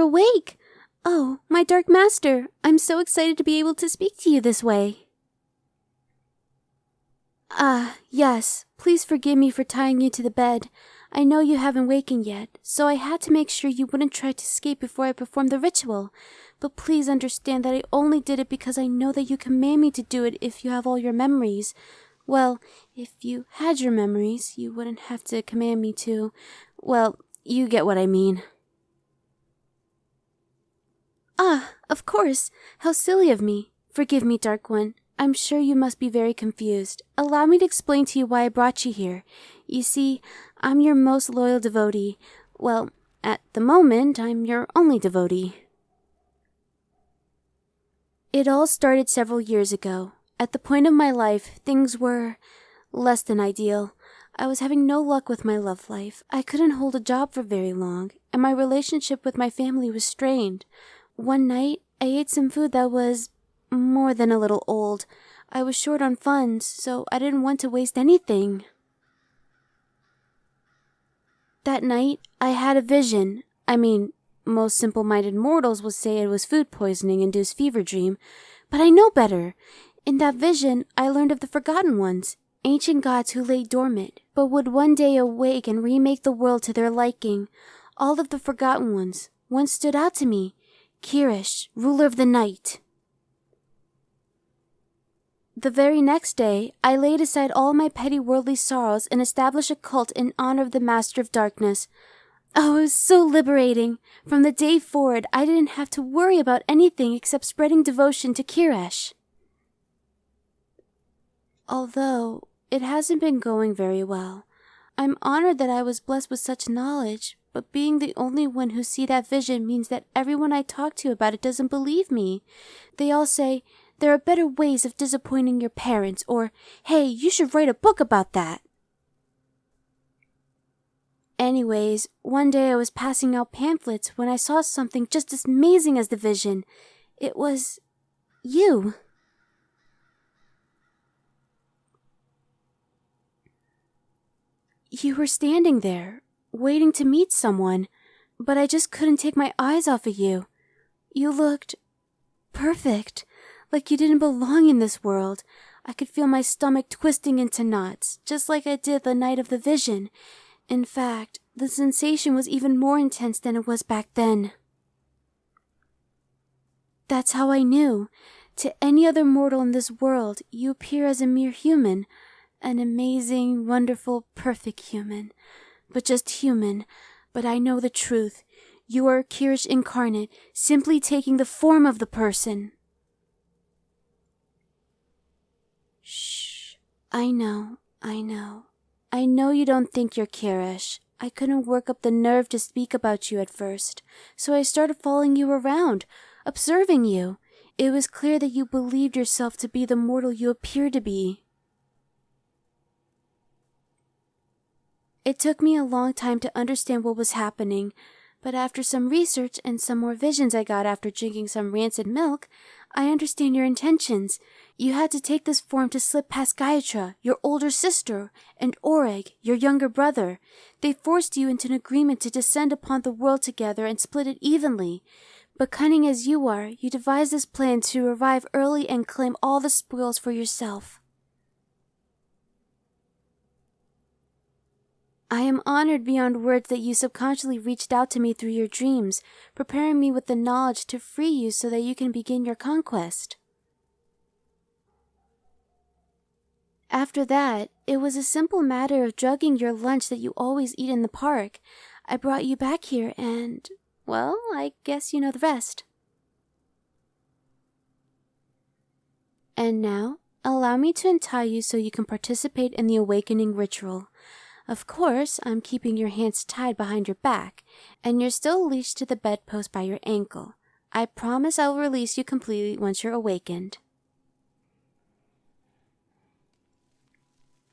awake! Oh, my dark master, I'm so excited to be able to speak to you this way. Ah, yes, please forgive me for tying you to the bed. I know you haven't wakened yet, so I had to make sure you wouldn't try to escape before I performed the ritual. But please understand that I only did it because I know that you command me to do it if you have all your memories. Well, if you had your memories, you wouldn't have to command me to. Well, you get what I mean. Ah, of course. How silly of me. Forgive me, Dark One. I'm sure you must be very confused. Allow me to explain to you why I brought you here. You see, I'm your most loyal devotee. Well, at the moment, I'm your only devotee. It all started several years ago. At the point of my life, things were less than ideal. I was having no luck with my love life. I couldn't hold a job for very long, and my relationship with my family was strained. One night, I ate some food that was more than a little old. I was short on funds, so I didn't want to waste anything. That night, I had a vision. I mean, most simple-minded mortals would say it was food poisoning-induced fever dream, but I know better. In that vision, I learned of the Forgotten Ones, ancient gods who lay dormant, but would one day awake and remake the world to their liking. All of the Forgotten Ones. One stood out to me. Kirish, ruler of the night. The very next day, I laid aside all my petty worldly sorrows and established a cult in honor of the Master of Darkness. Oh, it was so liberating. From the day forward, I didn't have to worry about anything except spreading devotion to Kirish. Although it hasn't been going very well. I'm honored that I was blessed with such knowledge, but being the only one who see that vision means that everyone I talk to about it doesn't believe me. They all say, there are better ways of disappointing your parents, or, hey, you should write a book about that. Anyways, one day I was passing out pamphlets when I saw something just as amazing as the vision. It was you. You were standing there, waiting to meet someone, but I just couldn't take my eyes off of you. You looked perfect, like you didn't belong in this world. I could feel my stomach twisting into knots, just like I did the night of the vision. In fact, the sensation was even more intense than it was back then. That's how I knew. To any other mortal in this world, you appear as a mere human. An amazing, wonderful, perfect human. But just human. But I know the truth. You are Kirish incarnate, simply taking the form of the person. Shh. I know. I know you don't think you're Kirish. I couldn't work up the nerve to speak about you at first, so I started following you around, observing you. It was clear that you believed yourself to be the mortal you appear to be. It took me a long time to understand what was happening, but after some research and some more visions I got after drinking some rancid milk, I understand your intentions. You had to take this form to slip past Gayatri, your older sister, and Oreg, your younger brother. They forced you into an agreement to descend upon the world together and split it evenly. But cunning as you are, you devised this plan to arrive early and claim all the spoils for yourself. I am honored beyond words that you subconsciously reached out to me through your dreams, preparing me with the knowledge to free you so that you can begin your conquest. After that, it was a simple matter of drugging your lunch that you always eat in the park. I brought you back here and, well, I guess you know the rest. And now, allow me to untie you so you can participate in the awakening ritual. Of course, I'm keeping your hands tied behind your back, and you're still leashed to the bedpost by your ankle. I promise I will release you completely once you're awakened.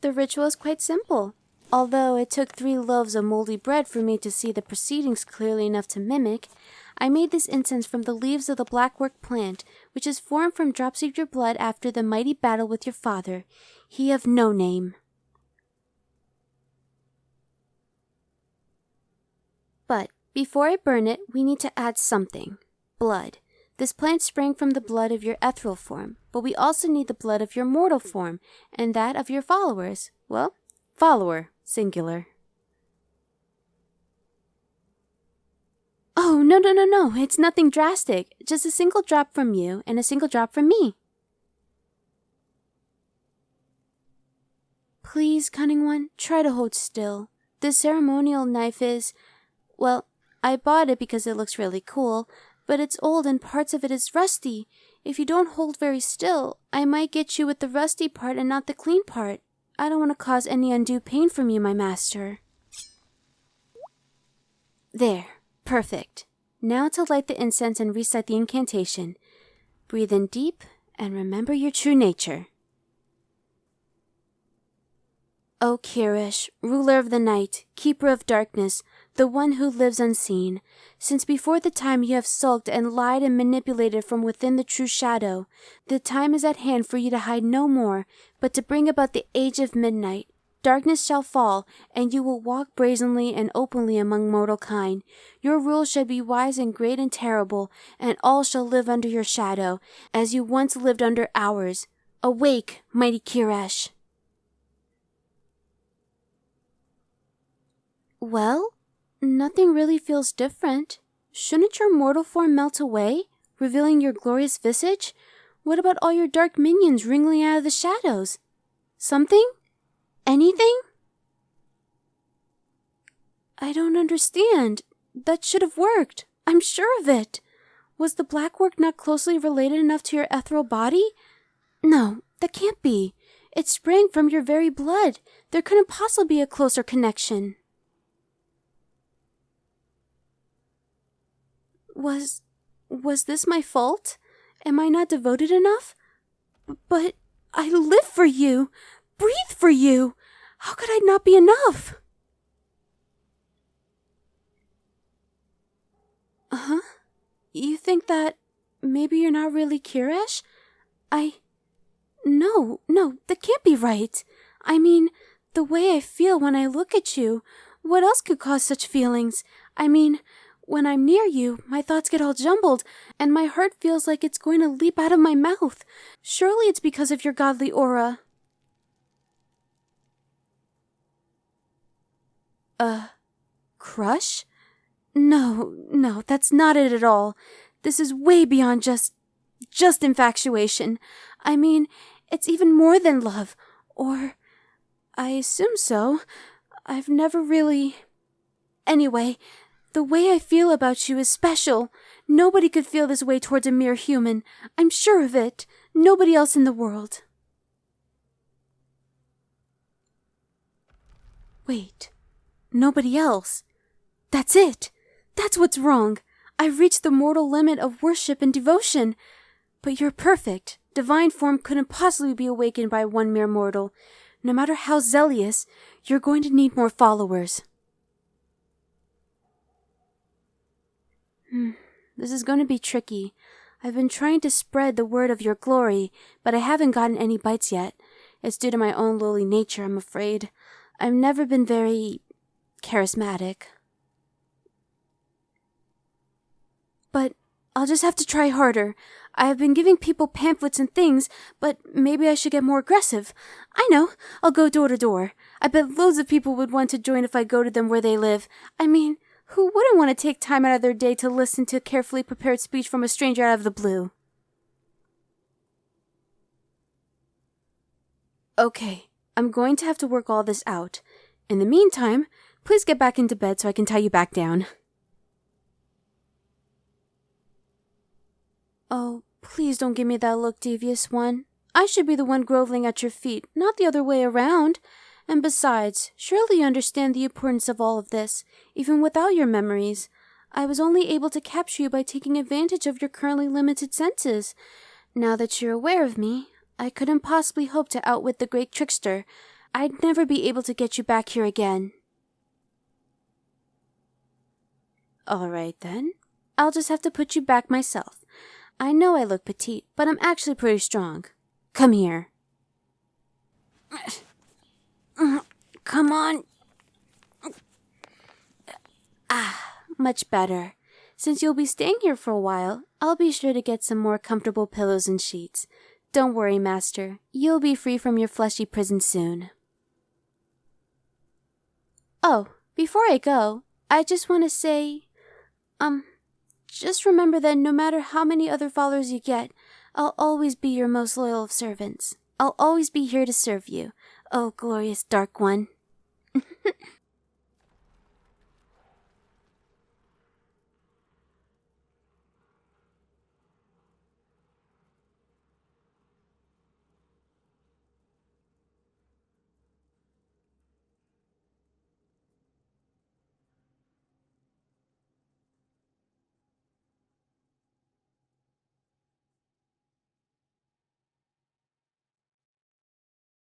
The ritual is quite simple. Although it took 3 loaves of moldy bread for me to see the proceedings clearly enough to mimic, I made this incense from the leaves of the blackwork plant, which is formed from drops of your blood after the mighty battle with your father, he of no name. But Before I burn it, we need to add something. Blood. This plant sprang from the blood of your ethereal form, but we also need the blood of your mortal form, and that of your followers. Well, follower, singular. Oh, no, it's nothing drastic. Just a single drop from you, and a single drop from me. Please, cunning one, try to hold still. This ceremonial knife is... well, I bought it because it looks really cool, but it's old and parts of it is rusty. If you don't hold very still, I might get you with the rusty part and not the clean part. I don't want to cause any undue pain from you, my master. There. Perfect. Now to light the incense and recite the incantation. Breathe in deep and remember your true nature. O Kirish, ruler of the night, keeper of darkness, the one who lives unseen, since before the time you have sulked and lied and manipulated from within the true shadow, the time is at hand for you to hide no more, but to bring about the age of midnight. Darkness shall fall, and you will walk brazenly and openly among mortal kind. Your rule shall be wise and great and terrible, and all shall live under your shadow, as you once lived under ours. Awake, mighty Kirish. Well, nothing really feels different. Shouldn't your mortal form melt away, revealing your glorious visage? What about all your dark minions wriggling out of the shadows? Something? Anything? I don't understand. That should have worked. I'm sure of it. Was the black work not closely related enough to your ethereal body? No, that can't be. It sprang from your very blood. There couldn't possibly be a closer connection. Was this my fault? Am I not devoted enough? But I live for you. Breathe for you. How could I not be enough? You think that maybe you're not really Kirish? No, that can't be right. I mean, the way I feel when I look at you. What else could cause such feelings? I mean, when I'm near you, my thoughts get all jumbled, and my heart feels like it's going to leap out of my mouth. Surely it's because of your godly aura. Crush? No, that's not it at all. This is way beyond just infatuation. I mean, it's even more than love. Or, I assume so. I've never really... Anyway, the way I feel about you is special. Nobody could feel this way towards a mere human. I'm sure of it. Nobody else in the world. Wait. Nobody else. That's it. That's what's wrong. I've reached the mortal limit of worship and devotion. But you're perfect. Divine form couldn't possibly be awakened by one mere mortal. No matter how zealous, you're going to need more followers. This is going to be tricky. I've been trying to spread the word of your glory, but I haven't gotten any bites yet. It's due to my own lowly nature, I'm afraid. I've never been very charismatic. But I'll just have to try harder. I have been giving people pamphlets and things, but maybe I should get more aggressive. I know, I'll go door to door. I bet loads of people would want to join if I go to them where they live. I mean, who wouldn't want to take time out of their day to listen to a carefully prepared speech from a stranger out of the blue? Okay, I'm going to have to work all this out. In the meantime, please get back into bed so I can tie you back down. Oh, please don't give me that look, devious one. I should be the one groveling at your feet, not the other way around. And besides, surely you understand the importance of all of this, even without your memories. I was only able to capture you by taking advantage of your currently limited senses. Now that you're aware of me, I couldn't possibly hope to outwit the great trickster. I'd never be able to get you back here again. All right, then. I'll just have to put you back myself. I know I look petite, but I'm actually pretty strong. Come here. Come on. Much better. Since you'll be staying here for a while, I'll be sure to get some more comfortable pillows and sheets. Don't worry, Master. You'll be free from your fleshy prison soon. Oh, before I go, I just want to say, just remember that no matter how many other followers you get, I'll always be your most loyal of servants. I'll always be here to serve you, oh glorious Dark One.